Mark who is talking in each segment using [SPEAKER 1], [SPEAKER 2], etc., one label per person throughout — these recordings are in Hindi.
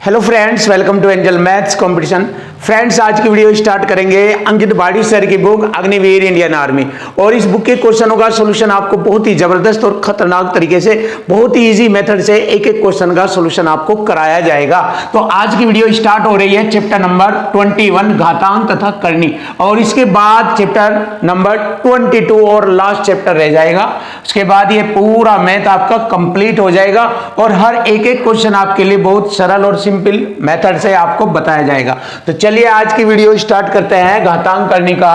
[SPEAKER 1] Hello friends, welcome to Angel maths competition. Friends, आज की वीडियो स्टार्ट करेंगे अंकित भाटी सर की बुक अग्निवीर इंडियन आर्मी। और इस बुक के क्वेश्चनों का सॉल्यूशन आपको बहुत ही जबरदस्त और खतरनाक तरीके से, बहुत ही इजी मेथड से एक एक क्वेश्चन का सॉल्यूशन आपको कराया जाएगा। तो आज की वीडियो स्टार्ट हो रही है चैप्टर नंबर 21 घातांक तथा करनी, और इसके बाद चैप्टर नंबर 22 और लास्ट चैप्टर रह जाएगा। उसके बाद ये पूरा मैथ आपका कंप्लीट हो जाएगा और हर एक एक क्वेश्चन आपके लिए बहुत सरल और सिंपल मेथड से आपको बताया जाएगा। तो चलिए आज की वीडियो स्टार्ट करते हैं। घातांक करने का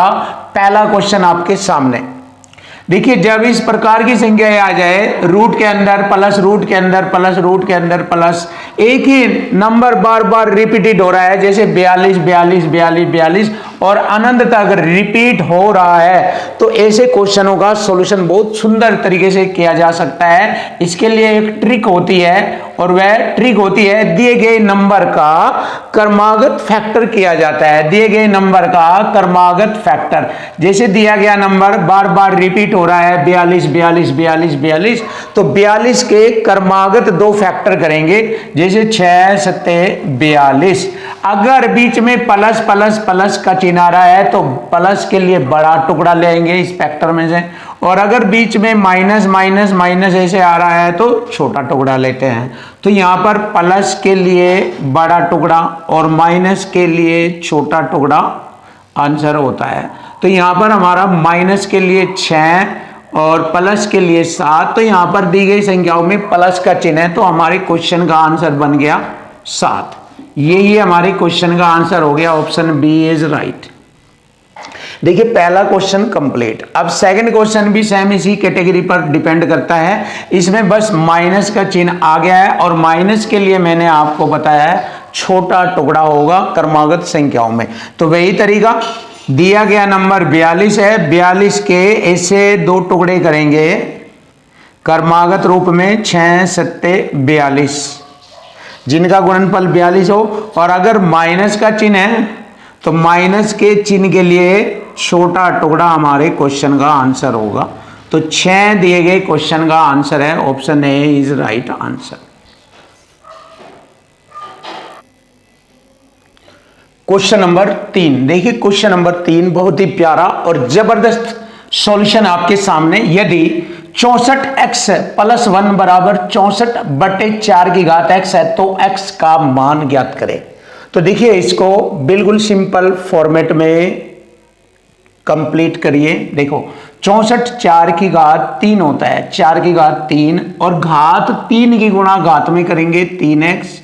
[SPEAKER 1] पहला क्वेश्चन आपके सामने देखिए। जब इस प्रकार की संख्या आ जाए, रूट के अंदर प्लस, रूट के अंदर प्लस, रूट के अंदर प्लस, एक ही नंबर बार बार रिपीटेड हो रहा है, जैसे 42 42 42 42 और अनंत तक रिपीट हो रहा है, तो ऐसे क्वेश्चनों का सॉल्यूशन बहुत सुंदर तरीके से किया जा सकता है। इसके लिए एक ट्रिक होती है, और वह ट्रिक होती है दिए गए नंबर का क्रमागत फैक्टर किया जाता है। दिए गए नंबर का क्रमागत फैक्टर, जैसे दिया गया नंबर बार बार रिपीट हो रहा है 42 42 42 42, तो 42 के क्रमागत दो फैक्टर करेंगे, जैसे 6 7 42। अगर बीच में प्लस प्लस प्लस का चिन्ह आ रहा है तो प्लस के लिए बड़ा टुकड़ा लेंगे इस फैक्टर में से, और अगर बीच में माइनस माइनस माइनस ऐसे आ रहा है तो छोटा टुकड़ा लेते हैं। तो यहाँ पर प्लस के लिए बड़ा टुकड़ा और माइनस के लिए छोटा टुकड़ा आंसर होता है। तो यहाँ पर हमारा माइनस के लिए 6 और प्लस के लिए 7, तो यहाँ पर दी गई संख्याओं में प्लस का चिन्ह है, तो हमारे क्वेश्चन का आंसर बन गया 7। यही हमारे क्वेश्चन का आंसर हो गया, ऑप्शन बी इज राइट। देखिए पहला क्वेश्चन कंप्लीट। अब सेकंड क्वेश्चन भी सेम इसी कैटेगरी पर डिपेंड करता है। इसमें बस माइनस का चिन्ह आ गया है, और माइनस के लिए मैंने आपको बताया है छोटा टुकड़ा होगा क्रमागत संख्याओं में। तो वही तरीका, दिया गया नंबर 42 है, 42 के ऐसे दो टुकड़े करेंगे क्रमागत रूप में 6 7 42, जिनका गुणनफल 42 हो। और अगर माइनस का चिन्ह है तो माइनस के चिन्ह के लिए छोटा टुकड़ा हमारे क्वेश्चन का आंसर होगा। तो 6 दिए गए क्वेश्चन का आंसर है, option A is right answer. Question number 3 देखिए। क्वेश्चन नंबर 3 बहुत ही प्यारा और जबरदस्त सॉल्यूशन आपके सामने। यदि 64x + 1 बराबर 64/4 की घात x है, तो x का मान ज्ञात करें। तो देखिए इसको बिल्कुल सिंपल फॉर्मेट में कंप्लीट करिए। देखो 64 4 की घात 3 होता है, 4 की घात 3, और घात 3 की गुणा घात में करेंगे 3x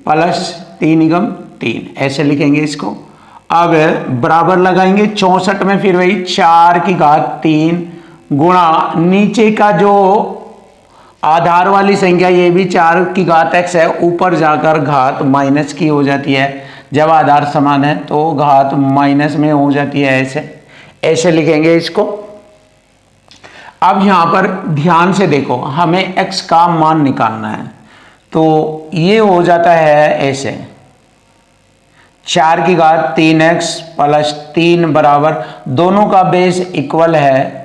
[SPEAKER 1] + 3 × 3, ऐसे लिखेंगे इसको। अब बराबर लगाएंगे 64 में, फिर वही 4 की घात 3 गुणा नीचे का जो आधार वाली संख्या, ये भी 4 की घात x है, ऊपर जाकर घात माइनस की हो जाती है। जब आधार समान है तो घात माइनस में हो जाती है, ऐसे लिखेंगे इसको। अब यहां पर ध्यान से देखो, हमें x का मान निकालना है, तो ये हो जाता है ऐसे, 4 की घात 3x + 3 बराबर, दोनों का बेस इक्वल है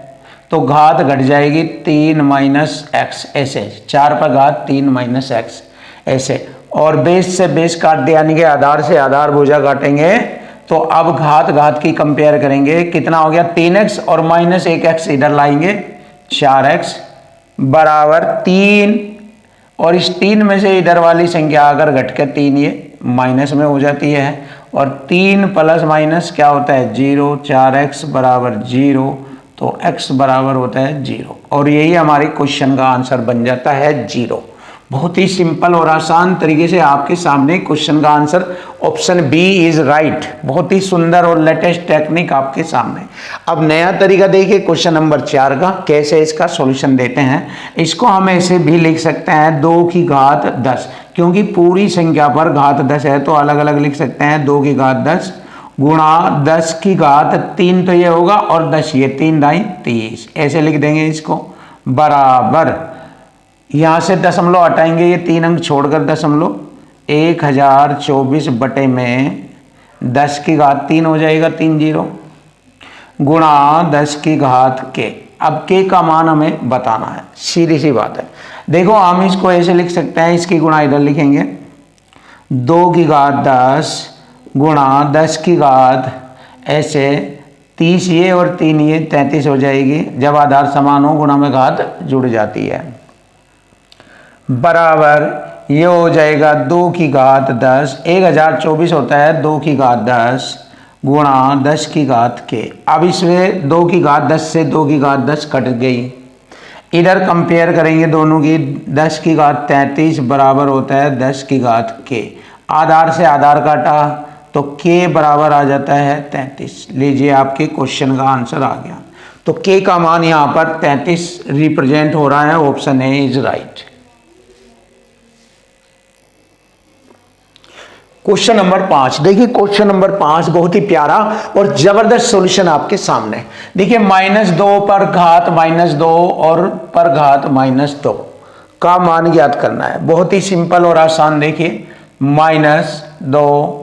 [SPEAKER 1] तो घात घट जाएगी 3 - x, ऐसे 4 पर घात 3 - x ऐसे, और बेस से बेस काट दिया, यानी कि आधार से आधार भुजा काटेंगे। तो अब घात घात की कंपेयर करेंगे, कितना हो गया 3x, और -1x इधर लाएंगे 4x बराबर 3, और इस 3 में से इधर वाली संख्या अगर घट के 3 ये माइनस में हो जाती है, और 3 ± क्या होता है 0, 4x बराबर 0, तो x बराबर होता है 0, और यही हमारे क्वेश्चन का आंसर बन जाता है 0। बहुत ही सिंपल और आसान तरीके से आपके सामने क्वेश्चन का answer, option B is right. बहुत ही सुंदर और लेटेस्ट टेक्निक आपके सामने। अब नया तरीका देखिए क्वेश्चन नंबर 4 का, कैसे इसका सॉल्यूशन देते हैं। इसको हम ऐसे भी लिख सकते हैं 2 की घात 10, क्योंकि पूरी संख्या पर घात 10 है तो अलग अलग लिख सकते हैं। 2 की घात 10 गुणा 10 की घात 3, तो ये होगा, और 10 ये 3 दाई 30, ऐसे लिख देंगे इसको, बराबर यहां से दशमलव हटाएंगे, ये 3 अंक छोड़कर दशमलव, 1024 बटे में 10 की घात 3 हो जाएगा 30, गुणा 10 की घात के। अब के का मान हमें बताना है, सीधी सी बात है। देखो हम इसको ऐसे लिख सकते हैं, इसकी गुणा इधर लिखेंगे, 2 की घात 10 गुणा 10 की घात ऐसे 30 ये और 3 ये 33 हो जाएगी। जब आधार समान हो गुणा में घात जुड़ जाती है, बराबर ये हो जाएगा 2 की घात 10, 1024 होता है 2 की घात 10 गुणा 10 की घात के। अब इसमें 2 की घात 10 से 2 की घात 10 कट गई, इधर कंपेयर करेंगे दोनों की, 10 की घात 33 बराबर होता है 10 की घात के। आधार से आधार काटा तो के बराबर आ जाता है 33। लीजिए आपके क्वेश्चन का आंसर आ गया। तो के का मान यहाँ पर 33 रिप्रेजेंट हो रहा है, option A is right. Question number 5 देखिए, क्वेश्चन नंबर 5 बहुत ही प्यारा और जबरदस्त सॉल्यूशन आपके सामने। देखिए -2 पर घात -2 और पर घात -2 का मान ज्ञात करना है। बहुत ही सिंपल और आसान। देखिए -2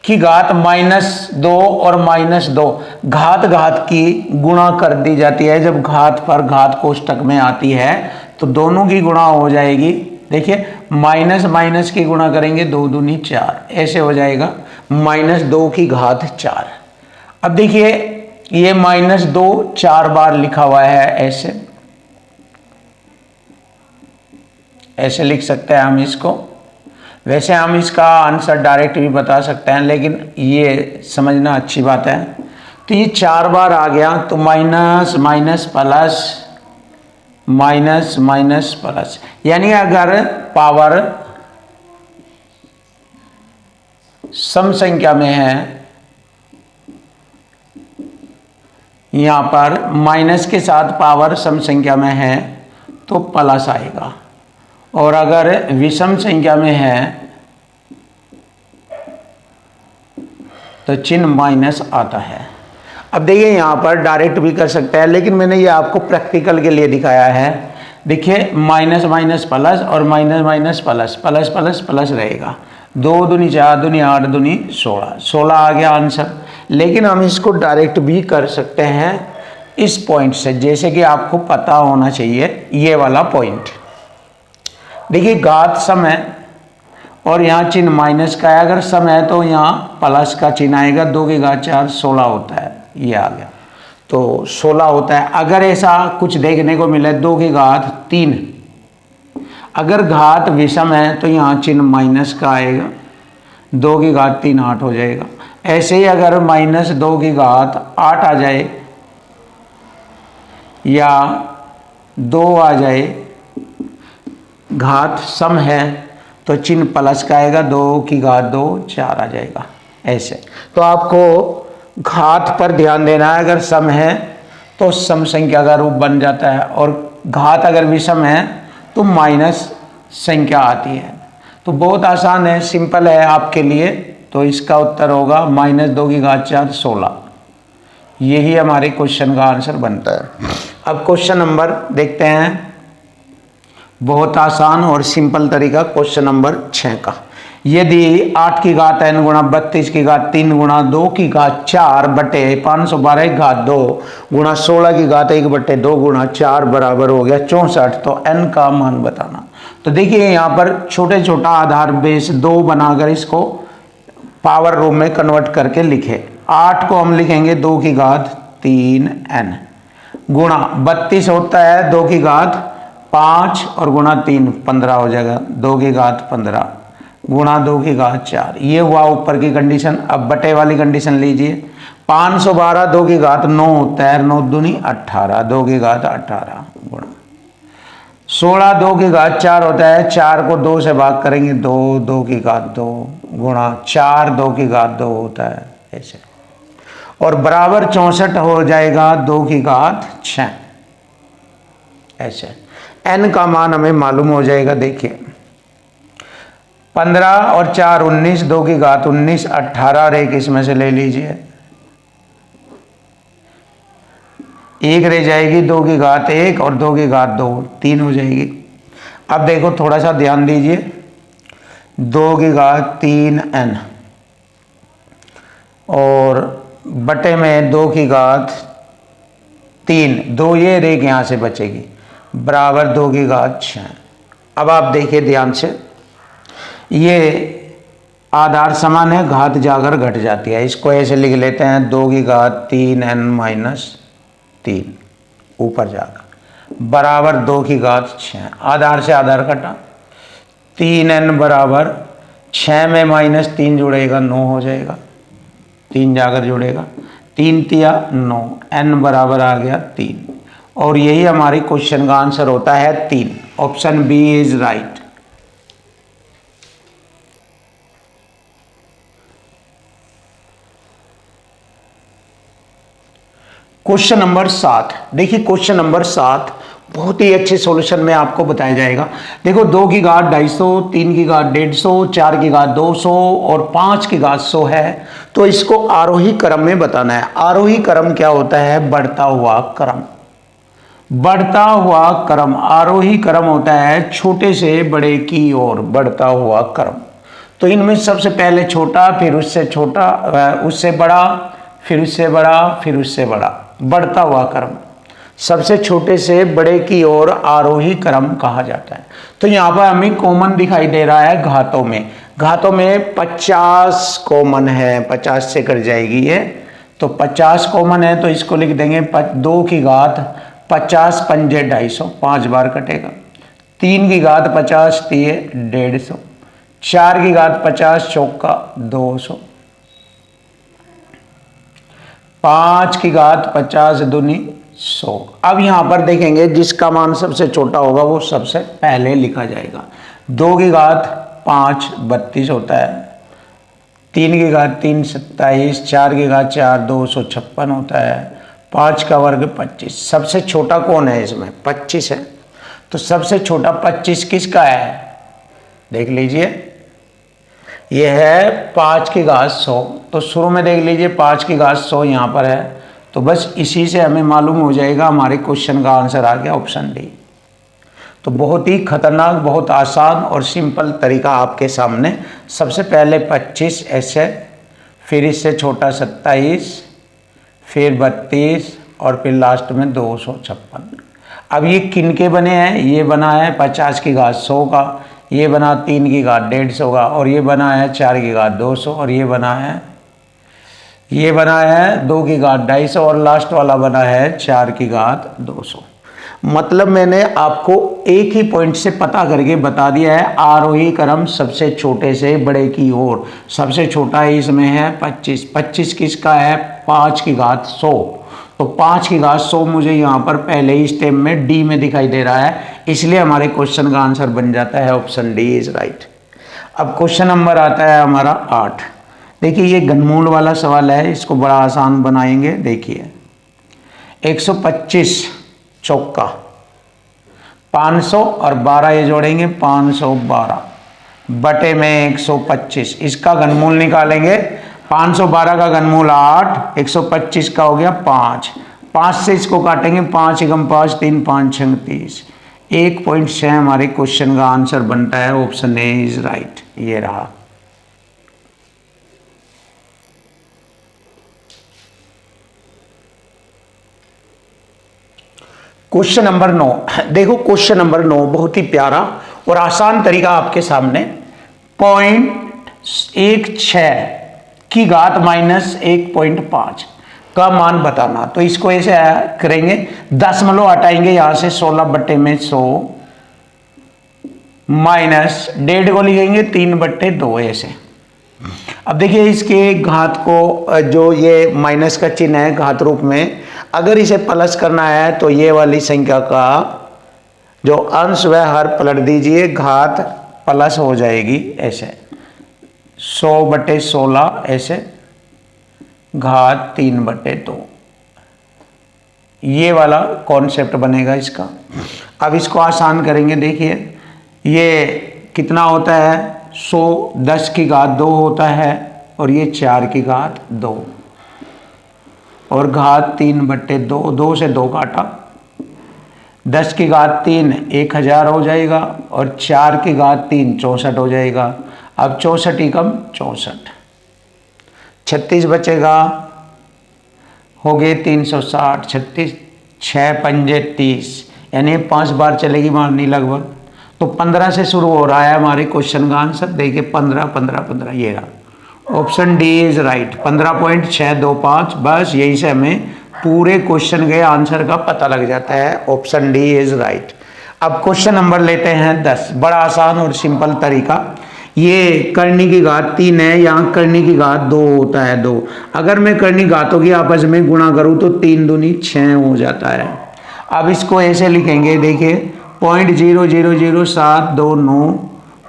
[SPEAKER 1] की घात -2 और -2 घात घात की गुणा कर दी जाती है। जब घात पर घात कोष्टक में आती है तो दोनों की गुणा हो जाएगी। देखिए माइनस माइनस की गुणा करेंगे 2 दूनी 4, ऐसे हो जाएगा -2 की घात 4। अब देखिए ये -2 4 बार लिखा हुआ है, ऐसे लिख सकते हैं हम इसको। वैसे हम इसका आंसर डायरेक्ट भी बता सकते हैं, लेकिन ये समझना अच्छी बात है। तो ये 4 बार आ गया तो minus minus plus minus minus plus, यानी अगर पावर सम संख्या में है, यहां पर माइनस के साथ पावर सम संख्या में है तो प्लस आएगा, और अगर विषम संख्या में है तो चिन्ह माइनस आता है। अब देखिए यहाँ पर डायरेक्ट भी कर सकते हैं, लेकिन मैंने ये आपको प्रैक्टिकल के लिए दिखाया है। देखिए माइनस माइनस प्लस और minus minus plus, plus plus plus रहेगा। 2 दूनी 4 दूनी 8 दूनी 16, 16 आ गया आंसर। लेकिन हम इसको डायरेक्ट भी कर सकते हैं इस पॉइंट से, जैसे कि आपको पता होना चाहिए ये वाला पॉइंट। देखिए घात सम है और यहाँ चिन्ह माइनस का है। अगर सम है तो यहाँ प्लस का चिन्ह आएगा। 2 की घात 4 16 होता है, ये आ गया तो 16 होता है। अगर ऐसा कुछ देखने को मिले 2 की घात 3, अगर घात विषम है तो यहाँ चिन्ह माइनस का आएगा। 2 की घात 3 8 हो जाएगा। ऐसे ही अगर -2 की घात 8 आ जाए या 2 आ जाए, घात सम है तो चिन्ह प्लस का आएगा। 2 की घात 2 4 आ जाएगा ऐसे। तो आपको घात पर ध्यान देना है। अगर सम है तो सम संख्या का रूप बन जाता है, और घात अगर विषम है तो माइनस संख्या आती है। तो बहुत आसान है, सिंपल है आपके लिए। तो इसका उत्तर होगा -2 की घात 4 16। यही हमारे क्वेश्चन का आंसर बनता है। अब क्वेश्चन नंबर देखते हैं, बहुत आसान और सिंपल तरीका क्वेश्चन नंबर 6 का। यदि 8 की घात n गुणा 32 की घात 3 गुणा 2 की घात 4 बटे 512 की घात 2 गुणा 16 की घात 1 बटे 2 गुणा 4 बराबर हो गया 64, तो n का मान बताना। तो देखिए यहाँ पर छोटे छोटा आधार बेस 2 बनाकर इसको पावर रूप में कन्वर्ट करके लिखे। 8 को हम लिखेंगे 2 की घात 3n गुणा 32 होता है 2 की घात 5 और गुणा 3 15 हो जाएगा। 2 की घात 15 गुणा 2 की घात 4, ये हुआ ऊपर की कंडीशन। अब बटे वाली कंडीशन लीजिए। 512 2 की घात 9 होता है, 9 दूनी 18, 2 की घात 18 गुणा 16 2 की घात 4 होता है, 4 को 2 से भाग करेंगे 2, 2 की घात 2 गुणा 4 2 की घात 2 होता है ऐसे, और बराबर 64 हो जाएगा 2 की घात 6 ऐसे। n का मान हमें मालूम हो जाएगा। देखिए 15 और 4 19, 2 की घात 19 18, और एक इसमें से ले लीजिए, एक रह जाएगी 2 की घात 1 और 2 की घात 2 3 हो जाएगी। अब देखो थोड़ा सा ध्यान दीजिए, 2 की घात 3n और बटे में 2 की घात 3, 2 ये रेख यहाँ से बचेगी बराबर 2 की घात 6। अब आप देखिए ध्यान से, ये आधार समान है, घात जाकर घट जाती है। इसको ऐसे लिख लेते हैं 2 की घात 3n-3 ऊपर जाकर बराबर 2 की घात 6। आधार से आधार कटा, 3n बराबर 6 में -3 जुड़ेगा 9 हो जाएगा, 3 जाकर जुड़ेगा, 3 तिया 9, n बराबर आ गया 3। और यही हमारी क्वेश्चन का आंसर होता है 3। Option B is right. Question number 7 देखिए, क्वेश्चन नंबर 7 बहुत ही अच्छे सॉल्यूशन में आपको बताया जाएगा। देखो 2 की घात 250, 3 की घात 150, 4 की घात 200 और 5 की घात 100 है। तो इसको आरोही क्रम में बताना है। आरोही क्रम क्या होता है? बढ़ता हुआ क्रम। बढ़ता हुआ क्रम, आरोही क्रम होता है छोटे से बड़े की ओर बढ़ता हुआ क्रम। तो इनमें सबसे पहले छोटा, फिर उससे छोटा, उससे बड़ा, फिर उससे बड़ा, फिर उससे बड़ा, बढ़ता हुआ क्रम। सबसे छोटे से बड़े की ओर आरोही क्रम कहा जाता है। तो यहाँ पर हमें कॉमन दिखाई दे रहा है घातों में। घातों में 50 कॉमन है, 50 से कट जाएगी ये, तो 50 कॉमन है, तो इसको लिख देंगे 2 की घात 50 पंजे 250, 5 बार कटेगा। 3 की घात 50 तिये 150, 4 की घात 50 चौका 200, 5 की घात 50 दूनी 100। अब यहां पर देखेंगे जिसका मान सबसे छोटा होगा वो सबसे पहले लिखा जाएगा। 2 की घात 5 32 होता है, 3 की घात 3 27, 4 की घात 4 256 होता है, 5 का वर्ग 25। सबसे छोटा कौन है इसमें? 25 है। तो सबसे छोटा 25 किसका है? देख लीजिए, यह है 5 की घात 100। तो शुरू में देख लीजिए 5 की घात 100 यहाँ पर है, तो बस इसी से हमें मालूम हो जाएगा हमारे क्वेश्चन का आंसर आ गया ऑप्शन डी। तो बहुत ही खतरनाक, बहुत आसान और सिंपल तरीका आपके सामने। सबसे पहले 25 ऐसे, फिर इससे छोटा 27, फिर 32 और फिर लास्ट में 256। अब ये किन के बने हैं? ये बना है 50 की घात 100 का, ये बना 3 की घात 150 का, और ये बना है 4 की घात 200, और ये बना है 2 की घात 250, और लास्ट वाला बना है 4 की घात 200। मतलब मैंने आपको एक ही पॉइंट से पता करके बता दिया है आरोही क्रम सबसे छोटे से बड़े की ओर। सबसे छोटा इसमें है 25। 25 किसका है? 5 की घात 100। तो 5 की घात 100 मुझे यहाँ पर पहले ही स्टेप में डी में दिखाई दे रहा है, इसलिए हमारे क्वेश्चन का आंसर बन जाता है ऑप्शन डी इज राइट। अब क्वेश्चन नंबर आता है हमारा 8। देखिए ये घनमूल वाला सवाल है, इसको बड़ा आसान बनाएंगे। देखिए 125 चौका 500 और 12 ये जोड़ेंगे 512 बटे में 125, इसका घनमूल निकालेंगे। 512 का घनमूल 8, 125 का हो गया 5, 5 से इसको काटेंगे, 5 एकम 5 3 5 6 30, 1.6 हमारे क्वेश्चन का आंसर बनता है ऑप्शन ए इज राइट। ये रहा। Question number 9। देखो क्वेश्चन नंबर 9 बहुत ही प्यारा और आसान तरीका आपके सामने। 0.16 की घात -1.5 का मान बताना। तो इसको ऐसे करेंगे, दशमलव हटाएंगे यहां से, 16 बट्टे में 100 माइनस 1.5 को लिखेंगे 3/2 ऐसे। अब देखिए इसके घात को, जो ये माइनस का चिन्ह है घात रूप में, अगर इसे प्लस करना है तो ये वाली संख्या का जो अंश वह हर पलट दीजिए, घात प्लस हो जाएगी ऐसे, 100/16 ऐसे, घात 3/2। ये वाला कॉन्सेप्ट बनेगा इसका। अब इसको आसान करेंगे। देखिए ये कितना होता है? 100 10 की घात 2 होता है, और ये 4 की घात 2, और घात 3/2, 2 से 2 काटा, 10 की घात 3 1000 हो जाएगा, और 4 की घात 3 64 हो जाएगा। अब 64 एकम 64, 36 बचेगा, हो गए 360, 36 6 पंजे 30, यानी 5 बार चलेगी मारनी लगभग। तो 15 से शुरू हो रहा है हमारे क्वेश्चन का आंसर। देखिए 15 15 15 ये रहा, ऑप्शन डी इज राइट। 15.625, बस यही से हमें पूरे क्वेश्चन के आंसर का पता लग जाता है। Option D is right. अब क्वेश्चन नंबर लेते हैं 10, बड़ा आसान और सिंपल तरीका। ये करनी की घात 3 है, यहाँ करनी की घात 2 होता है 2। अगर मैं करनी घातों की आपस में गुणा करूँ तो 3 दूनी 6 हो जाता है। अब इसको ऐसे लिखेंगे, देखिए 0.0000729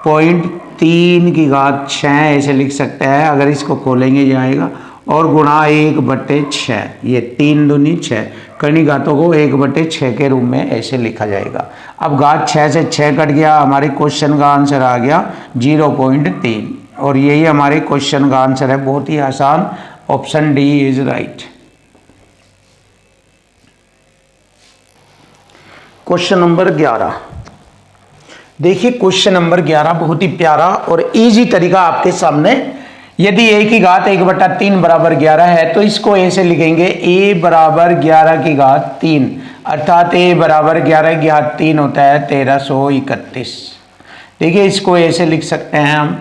[SPEAKER 1] 0.3 की घात 6 ऐसे लिख सकते हैं। अगर इसको खोलेंगे जाएगा और गुणा 1/6, ये 3 दूनी 6, करनी घातों को 1/6 के रूप में ऐसे लिखा जाएगा। अब घात 6 से 6 कट गया, हमारे क्वेश्चन का आंसर आ गया 0.3, और यही हमारे क्वेश्चन का आंसर है। बहुत ही आसान, option D is right. Question number 11, देखिए क्वेश्चन नंबर 11 बहुत ही प्यारा और इजी तरीका आपके सामने। यदि a की घात 1/3 बराबर 11 है तो इसको ऐसे लिखेंगे a बराबर 11 की घात 3, अर्थात a बराबर 11 की घात 3 होता है 1331। देखिए इसको ऐसे लिख सकते हैं हम।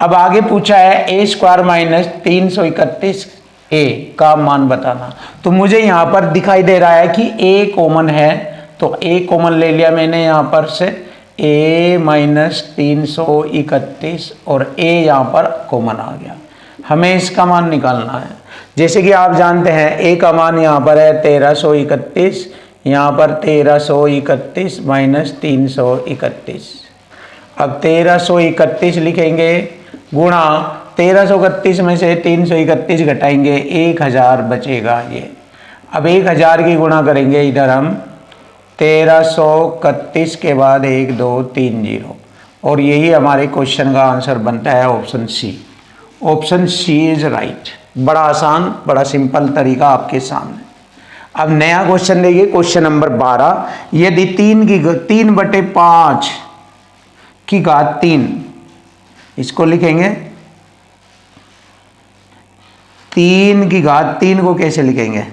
[SPEAKER 1] अब आगे पूछा है a² - 331 a का मान बताना। तो मुझे यहाँ पर दिखाई दे रहा है कि a कॉमन है, तो a कॉमन ले लिया मैंने यहाँ पर से, a - 331 और a यहाँ पर कॉमन आ गया। हमें इसका मान निकालना है। जैसे कि आप जानते हैं a का मान यहाँ पर है 1331, यहाँ पर 1331 - 331। अब 1331 लिखेंगे, गुणा 1331 में से 331 घटाएंगे 1000 बचेगा ये। अब 1000 की गुणा करेंगे इधर हम 1331 के बाद 1 2 3 0, और यही हमारे क्वेश्चन का आंसर बनता है option C. Option C is right. बड़ा आसान, बड़ा सिंपल तरीका आपके सामने। अब नया क्वेश्चन देखिए, क्वेश्चन नंबर 12। यदि 3/5 की घात 3, इसको लिखेंगे 3 की घात 3 को कैसे लिखेंगे,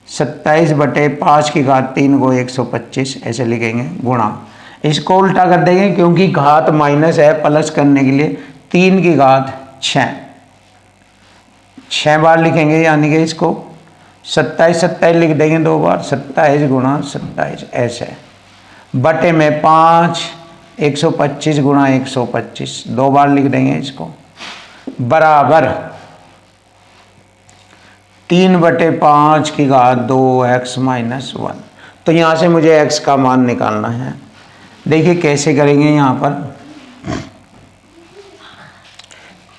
[SPEAKER 1] 27/5 की घात 3 को 125 ऐसे लिखेंगे, गुणा इसको उल्टा कर देंगे क्योंकि घात माइनस है, प्लस करने के लिए 3 की घात 6 बार लिखेंगे, यानी कि इसको 27 लिख देंगे 2 बार, 27 गुणा 27 ऐसे, बटे में 5 125 गुणा 125 2 बार लिख देंगे इसको, बराबर 3/5 की घात 2x - 1। तो यहाँ से मुझे x का मान निकालना है। देखिए कैसे करेंगे, यहाँ पर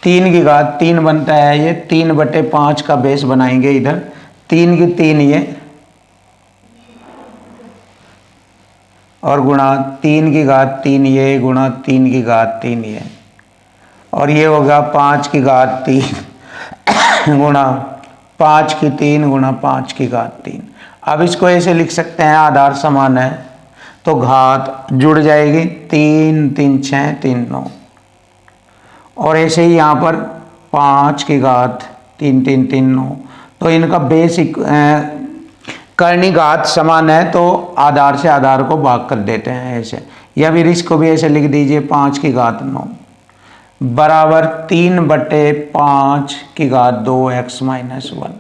[SPEAKER 1] 3 की घात 3 बनता है, ये 3/5 का बेस बनाएंगे इधर, 3 की 3 ये, और गुणा 3 की घात 3 ये, गुणा 3 की घात 3 ये, और ये होगा 5 की घात 3 गुणा 5 की 3 गुणा 5 की घात 3। अब इसको ऐसे लिख सकते हैं, आधार समान है तो घात जुड़ जाएगी, 3 3 6 3 9, और ऐसे ही यहाँ पर 5 की घात 3 3 3 9। तो इनका बेसिक करनी घात समान है तो आधार से आधार को भाग कर देते हैं ऐसे, या फिर इसको भी ऐसे लिख दीजिए 5 की घात 9 बराबर 3/5 की घात 2x - 1।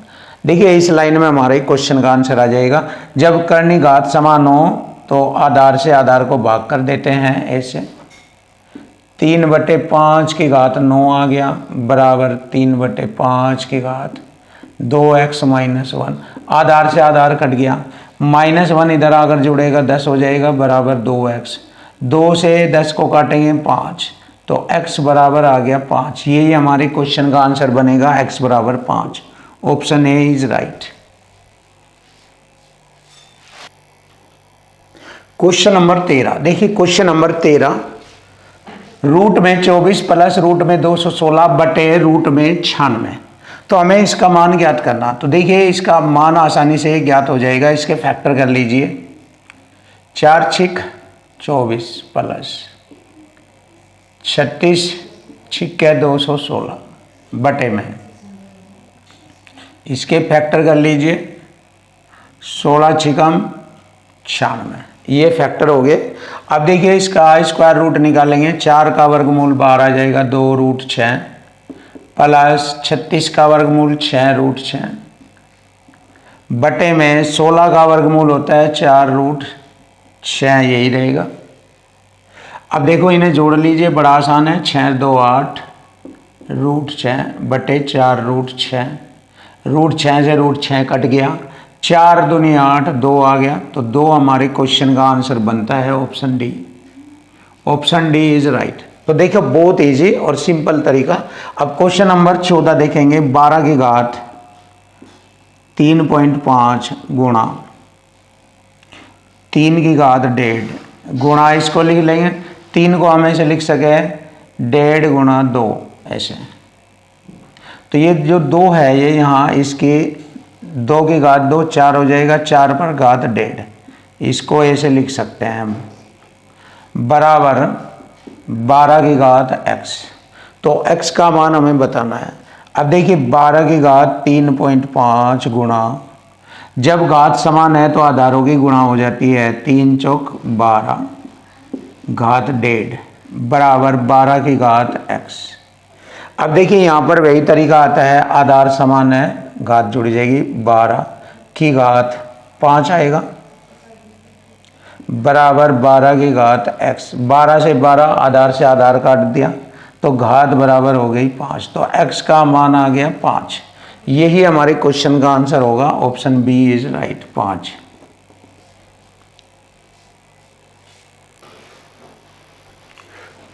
[SPEAKER 1] देखिए इस लाइन में हमारे क्वेश्चन का आंसर आ जाएगा। जब करनी घात समान हो तो आधार से आधार को भाग कर देते हैं ऐसे, 3/5 की घात 9 आ गया, बराबर 3/5 की घात 2x - 1। आधार से आधार कट गया, -1 इधर आकर जुड़ेगा 10 हो जाएगा, बराबर 2x। 2 से 10 को काटेंगे 5, तो x बराबर आ गया 5। यही हमारे क्वेश्चन का आंसर बनेगा, x बराबर 5। Option A is right. Question number 13, देखिए क्वेश्चन नंबर 13, रूट में 24 प्लस रूट में 216 बटे रूट में 96। तो हमें इसका मान ज्ञात करना। तो देखिए इसका मान आसानी से ज्ञात हो जाएगा, इसके फैक्टर कर लीजिए। 4 छिक 24 प्लस 36 छिक्के 216 बटे में, इसके फैक्टर कर लीजिए, 16 छिकम 96, ये फैक्टर हो गए। अब देखिए इसका स्क्वायर रूट निकालेंगे, 4 का वर्गमूल बाहर आ जाएगा 2√6 प्लस 36 का वर्गमूल 6√6 बटे में 16 का वर्गमूल होता है 4√6, यही रहेगा। अब देखो इन्हें जोड़ लीजिए, बड़ा आसान है। 6 2 8 √6 बटे 4√6, √6 से √6 कट गया, 4 दूनी 8, 2 आ गया, तो 2 हमारे क्वेश्चन का आंसर बनता है option D. Option D is right. तो देखो बहुत इजी और सिंपल तरीका। अब क्वेश्चन नंबर 14 देखेंगे। 12 की घात 3.5 गुणा 3 की घात 1.5 गुणा, इसको लिख लेंगे, 3 को हम ऐसे लिख सके 1.5 गुणा 2 ऐसे। तो ये जो 2 है ये यहाँ इसकी 2 की घात 2 4 हो जाएगा, 4 पर घात 1.5, इसको ऐसे लिख सकते हैं हम, बराबर 12 की घात x। तो x का मान हमें बताना है। अब देखिए 12 की घात 3.5 गुणा, जब घात समान है तो आधारों की गुणा हो जाती है, 3 चौक 12 घात 1.5 बराबर 12 की घात x। अब देखिए यहाँ पर वही तरीका आता है, आधार समान है, घात जुड़ जाएगी, 12 की घात 5 आएगा बराबर 12 की घात x। 12 से 12 आधार से आधार काट दिया तो घात बराबर हो गई 5। तो x का मान आ गया 5। यही हमारे क्वेश्चन का आंसर होगा। Option B is right, 5।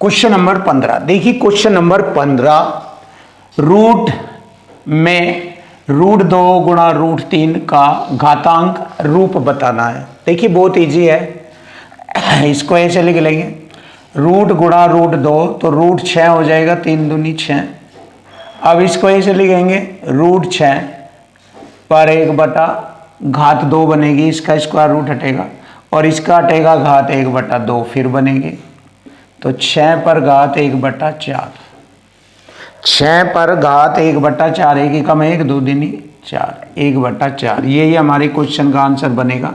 [SPEAKER 1] Question number 15 देखिए। क्वेश्चन नंबर 15, रूट में √2 गुणा √3 का घातांक रूप बताना है। देखिए बहुत इजी है, इसको ऐसे लिख लेंगे, रूट गुणा √2 तो √6 हो जाएगा, 3 दूनी 6। अब इसको ऐसे लिखेंगे, √6 पर 1 बटा घात 2 बनेगी, इसका स्क्वायर रूट हटेगा और इसका हटेगा घात 1 बटा 2 फिर बनेगी, तो 6 पर घात 1 बटा 4, 6 पर घात 1 बटा 4, 1 एकम 1 2 दूनी 4, 1 बटा 4। यही हमारे क्वेश्चन का आंसर बनेगा।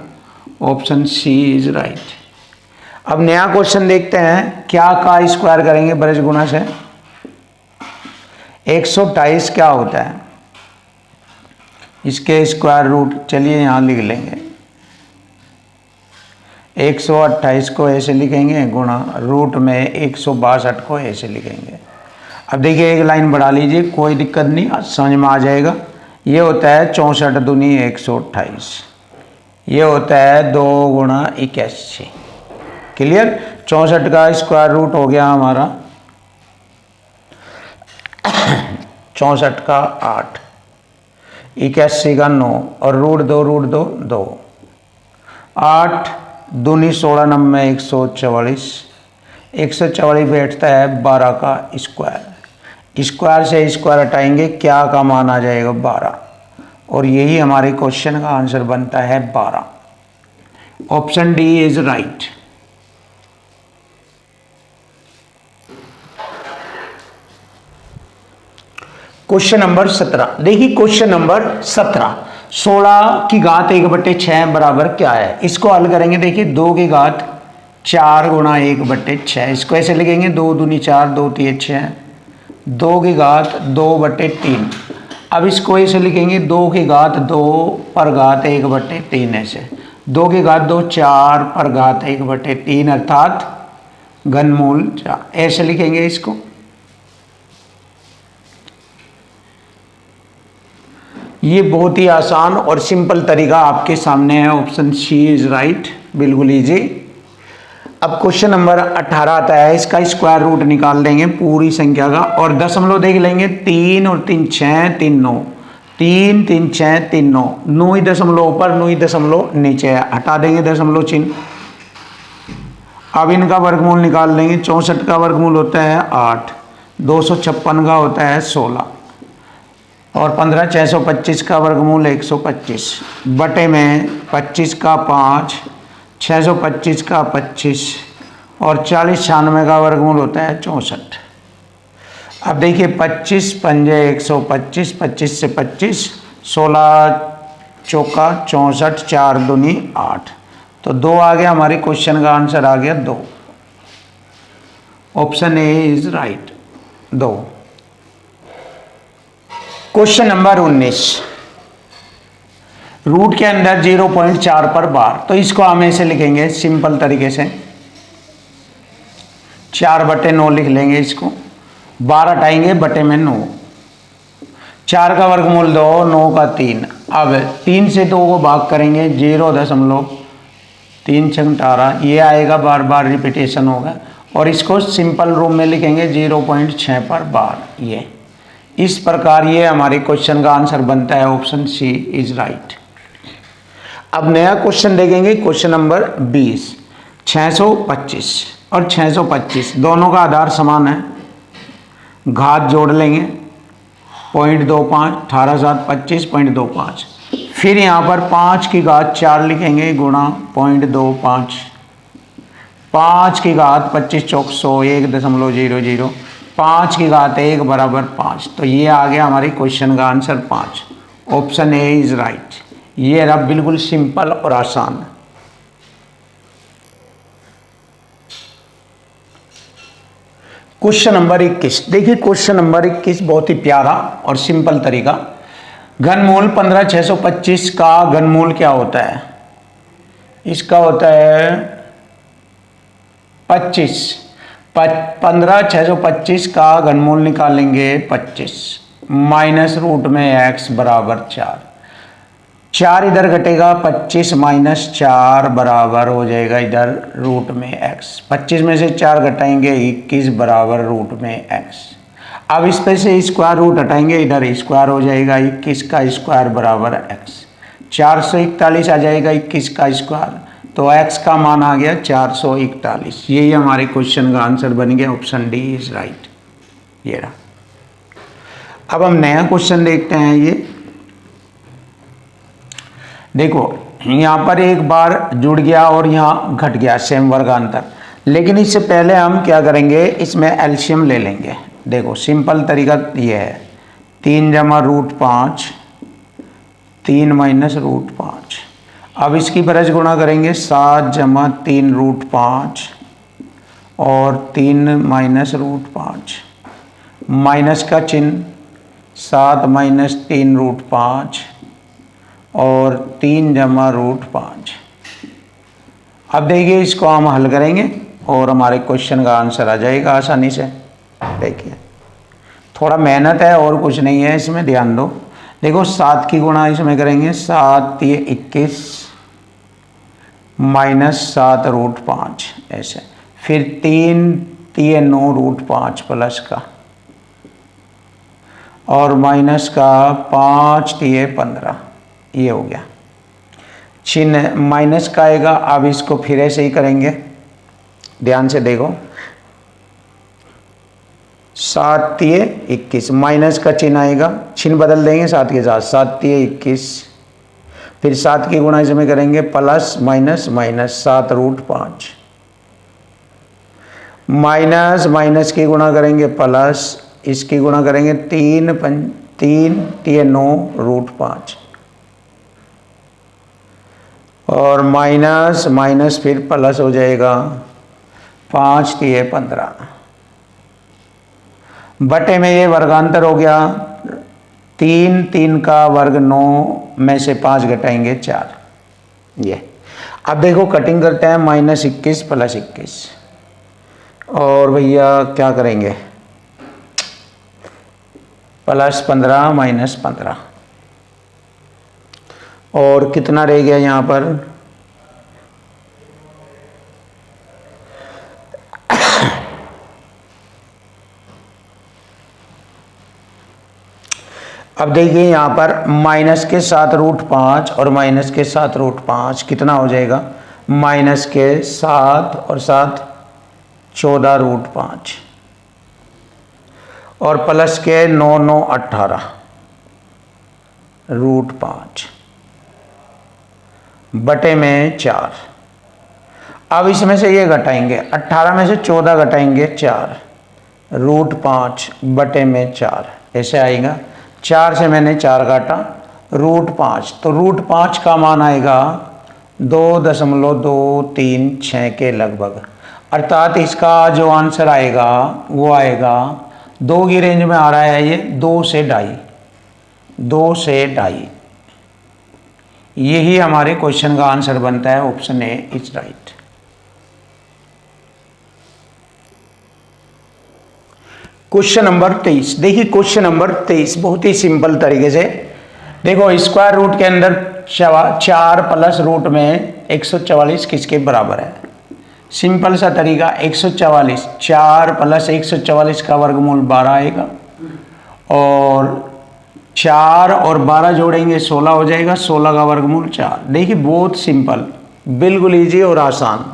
[SPEAKER 1] Option C is right. अब नया क्वेश्चन देखते हैं, क्या का स्क्वायर करेंगे ब्रज गुणा से। 128 क्या होता है, इसके स्क्वायर रूट, चलिए यहां लिख लेंगे, 128 को ऐसे लिखेंगे गुणा रूट में 162 को ऐसे लिखेंगे। अब देखिए एक लाइन बढ़ा लीजिए, कोई दिक्कत नहीं, समझ में आ जाएगा। ये होता है 64 दूनी 128, ये होता है 2 गुणा 81। क्लियर। 64 का स्क्वायर रूट हो गया हमारा 64 का 8, 81 का 9 और √2 2, 8 दूनी 16 9 144, 144 बैठता है 12 का स्क्वायर, स्क्वायर से स्क्वायर हटाएंगे, क्या का मान आ जाएगा 12, और यही हमारे क्वेश्चन का आंसर बनता है 12। Option D is right. Question number 17 देखिए। क्वेश्चन नंबर 17, 16 की घात 1/6 बराबर क्या है, इसको हल करेंगे। देखिए 2 की घात 4 गुणा 1/6, इसको ऐसे लिखेंगे, 2 दूनी 4 2 3 6, 2 की घात 2/3। अब इसको ऐसे लिखेंगे, 2 की घात 2 पर घात 1/3 ऐसे, 2 की घात 2 4 पर घात 1/3 अर्थात घनमूल 4 ऐसे लिखेंगे इसको। ये बहुत ही आसान और सिंपल तरीका आपके सामने है। ऑप्शन सी इज राइट, बिल्कुल इजी। अब क्वेश्चन नंबर 18 आता है, इसका स्क्वायर रूट निकाल देंगे पूरी संख्या का और दशमलव देख लेंगे, 3 और 3 6 3 9, 3 3 6 3 9, 9 ही दशमलव ऊपर 9 ही दशमलव नीचे है, हटा देंगे दशमलव चिन्ह। अब इनका वर्गमूल निकाल लेंगे, 64 का वर्गमूल होता है 8, 256 का होता है 16 और 15 625 का वर्गमूल 125 बटे में 25 का 5, 625 का 25 और 40 96 का वर्गमूल होता है 64। अब देखिए 25 पंजे 125, 25 से 25, 16 चौका 64, 4 दूनी 8, तो 2 आ गया, हमारे क्वेश्चन का आंसर आ गया 2। Option A is right, 2। Question number 19, root के अंदर 0.4 पर बार, तो इसको हम ऐसे लिखेंगे सिंपल तरीके से, 4/9 लिख लेंगे इसको, 12 हटाएंगे बटे में 9, 4 का वर्गमूल 2, 9 का 3। अब 3 से 2 को भाग करेंगे, 0.3 6 18, ये आएगा, बार बार रिपीटेशन होगा, और इसको सिंपल रूप में लिखेंगे 0.6 पर बार। ये इस प्रकार ये हमारे क्वेश्चन का आंसर बनता है, ऑप्शन सी इज राइट। अब नया क्वेश्चन देखेंगे, क्वेश्चन नंबर 20, 625 और 625 दोनों का आधार समान है, घात जोड़ लेंगे, 0.25, 18 7 25.25, फिर यहाँ पर 5 की घात 4 लिखेंगे गुणा 0.25, 5 की घात 25 चौक 100, 1.00, 5 की घात 1 बराबर 5। तो ये आ गया हमारे क्वेश्चन का answer 5, option A is right. ये रहा बिल्कुल सिंपल और आसान। क्वेश्चन नंबर 21, देखिए क्वेश्चन नंबर 21 बहुत ही प्यारा और सिंपल तरीका। घनमूल 15,625 का घनमूल क्या होता है? इसका होता है 25। 15,625 का घनमूल निकालेंगे 25 माइनस रूट में x बराबर 4। 4 इधर घटेगा, 25 माइनस 4 बराबर हो जाएगा इधर रूट में x। 25 में से 4 घटाएंगे 21 बराबर रूट में x। अब इस पे से स्क्वायर रूट हटाएंगे, इधर स्क्वायर हो जाएगा, 21 का स्क्वायर बराबर x। 441 आ जाएगा 21 का स्क्वायर, तो x का मान आ गया 441। यही हमारे क्वेश्चन का आंसर बन गया, ऑप्शन डी इज राइट। ये रहा। अब हम नया क्वेश्चन देखते हैं। ये देखो यहाँ पर एक बार जुड़ गया और यहाँ घट गया, सेम वर्गांतर। लेकिन इससे पहले हम क्या करेंगे, इसमें एलसीएम ले लेंगे। देखो सिंपल तरीका ये है, 3 जमा रूट 5, 3 माइनस रूट 5। अब इसकी बरज गुणा करेंगे, 7 जमा 3 रूट 5 और 3 माइनस रूट 5। माइनस का चिन्ह, 7 माइनस 3 रूट 5 और 3 जमा रूट 5। अब देखिए इसको हम हल करेंगे और हमारे क्वेश्चन का आंसर आ जाएगा आसानी से। देखिए थोड़ा मेहनत है और कुछ नहीं है इसमें, ध्यान दो। देखो 7 की गुणा इसमें करेंगे, 7 ये 21 माइनस 7 रूट 5 ऐसे, फिर 3 ये 9 रूट 5 प्लस का और माइनस का 5 ये 15, ये हो गया। चिन्ह माइनस का आएगा। अब इसको फिर ऐसे ही करेंगे, ध्यान से देखो, 7 ये 21, माइनस का चिन्ह आएगा, चिन्ह बदल देंगे 7 के साथ, 7 ये 21, फिर 7 की गुणा इसमें करेंगे, plus minus minus 7 root 5, minus minus की गुणा करेंगे प्लस, इसकी गुणा करेंगे 3 ये 9 रूट 5 और माइनस माइनस फिर प्लस हो जाएगा, 5 ये 15 बटे में ये वर्गांतर हो गया, 3 का वर्ग 9 में से 5 घटाएंगे 4। ये अब देखो कटिंग करते हैं, -21 प्लस 21 और भैया क्या करेंगे, प्लस 15 माइनस 15 और कितना रह गया यहाँ पर, अब देखिए यहाँ पर माइनस के 7 रूट 5 और माइनस के 7 रूट 5 कितना हो जाएगा, माइनस के 7 और 7 14 रूट 5 और प्लस के 9 9 18 रूट 5 बटे में 4। अब इसमें से ये घटाएंगे, 18 में से 14 घटाएंगे 4 रूट 5 बटे में 4 ऐसे आएगा। 4 से मैंने 4 काटा, रूट 5, तो रूट 5 का मान आएगा 2.236 के लगभग, अर्थात इसका जो आंसर आएगा वो आएगा 2 की रेंज में आ रहा है ये, 2 से 2.5। यही हमारे क्वेश्चन का आंसर बनता है। Option A is right. Question number 23, देखिए क्वेश्चन नंबर 23 बहुत ही सिंपल तरीके से देखो, स्क्वायर रूट के अंदर 4 प्लस रूट में 144 किसके बराबर है। सिंपल सा तरीका, 144 4 प्लस 144 का वर्गमूल 12 आएगा, और 4 और 12 जोड़ेंगे 16 हो जाएगा, 16 का वर्गमूल 4। देखिए बहुत सिंपल, बिल्कुल इजी और आसान।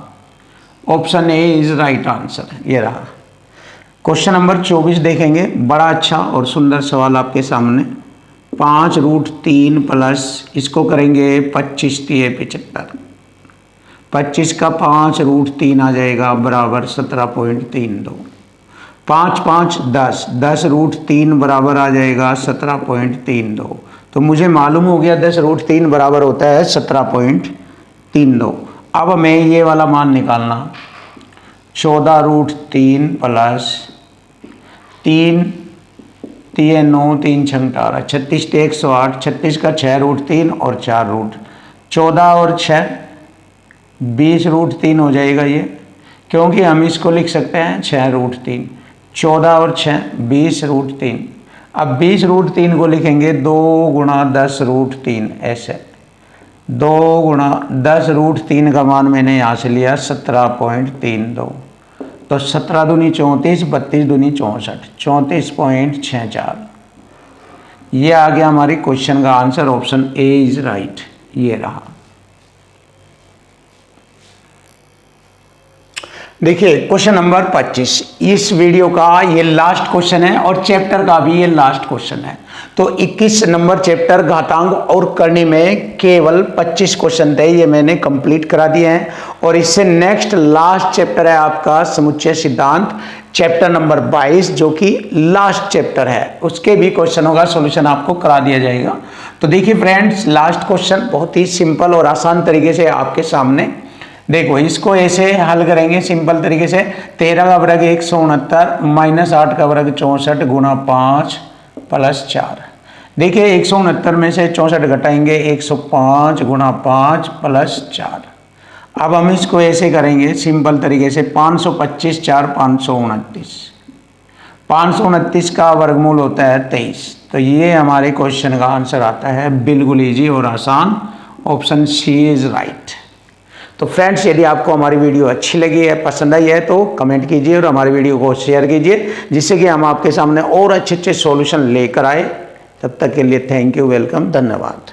[SPEAKER 1] Option A is right answer, ये रहा। क्वेश्चन नंबर 24 देखेंगे, बड़ा अच्छा और सुंदर सवाल आपके सामने। 5√3 प्लस इसको करेंगे 25 3 75, 25 का 5√3 आ जाएगा बराबर 17.32। 5 5 10, 10√3 बराबर आ जाएगा 17.32। तो मुझे मालूम हो गया 10√3 बराबर होता है 17.32। अब हमें ये वाला मान निकालना, 14√3 प्लस 3 3 9 3 6 18, 36 × 108, 36 का 6√3 और 4 14 और 6 20√3 हो जाएगा ये, क्योंकि हम इसको लिख सकते हैं 6√3। 14 और 6 20√3। अब 20√3 को लिखेंगे 2 × 10√3, ऐसे 2 × 10√3 का मान मैंने यहाँ से लिया 17.32। तो 17 दूनी 34, 32 दूनी 64, 34.64। ये आ गया हमारी क्वेश्चन का answer. Option A is right, ये रहा। देखिए क्वेश्चन नंबर 25, इस वीडियो का ये लास्ट क्वेश्चन है और चैप्टर का भी ये लास्ट क्वेश्चन है। तो 21 नंबर चैप्टर घातांक और करनी में केवल 25 क्वेश्चन थे, ये मैंने कंप्लीट करा दिए हैं। और इससे नेक्स्ट लास्ट चैप्टर है आपका समुच्चय सिद्धांत, चैप्टर नंबर 22, जो कि लास्ट चैप्टर है। उसके भी क्वेश्चनों का सॉल्यूशन आपको करा दिया जाएगा। तो देखिए फ्रेंड्स, लास्ट क्वेश्चन बहुत ही सिंपल और आसान तरीके से आपके सामने। देखो इसको ऐसे हल करेंगे सिंपल तरीके से, 13 का वर्ग 169 माइनस 8 का वर्ग 64 गुणा 5 प्लस 4। देखिए 169 में से 64 घटाएंगे, 105 गुणा 5 प्लस 4। अब हम इसको ऐसे करेंगे सिंपल तरीके से, 525 4 529, 529 का वर्गमूल होता है 23। तो ये हमारे क्वेश्चन का आंसर आता है, बिल्कुल ईजी और आसान। Option C is right. तो फ्रेंड्स, यदि आपको हमारी वीडियो अच्छी लगी है, पसंद आई है, तो कमेंट कीजिए और हमारी वीडियो को शेयर कीजिए, जिससे कि हम आपके सामने और अच्छे अच्छे सॉल्यूशन लेकर आए। तब तक के लिए थैंक यू, वेलकम, धन्यवाद।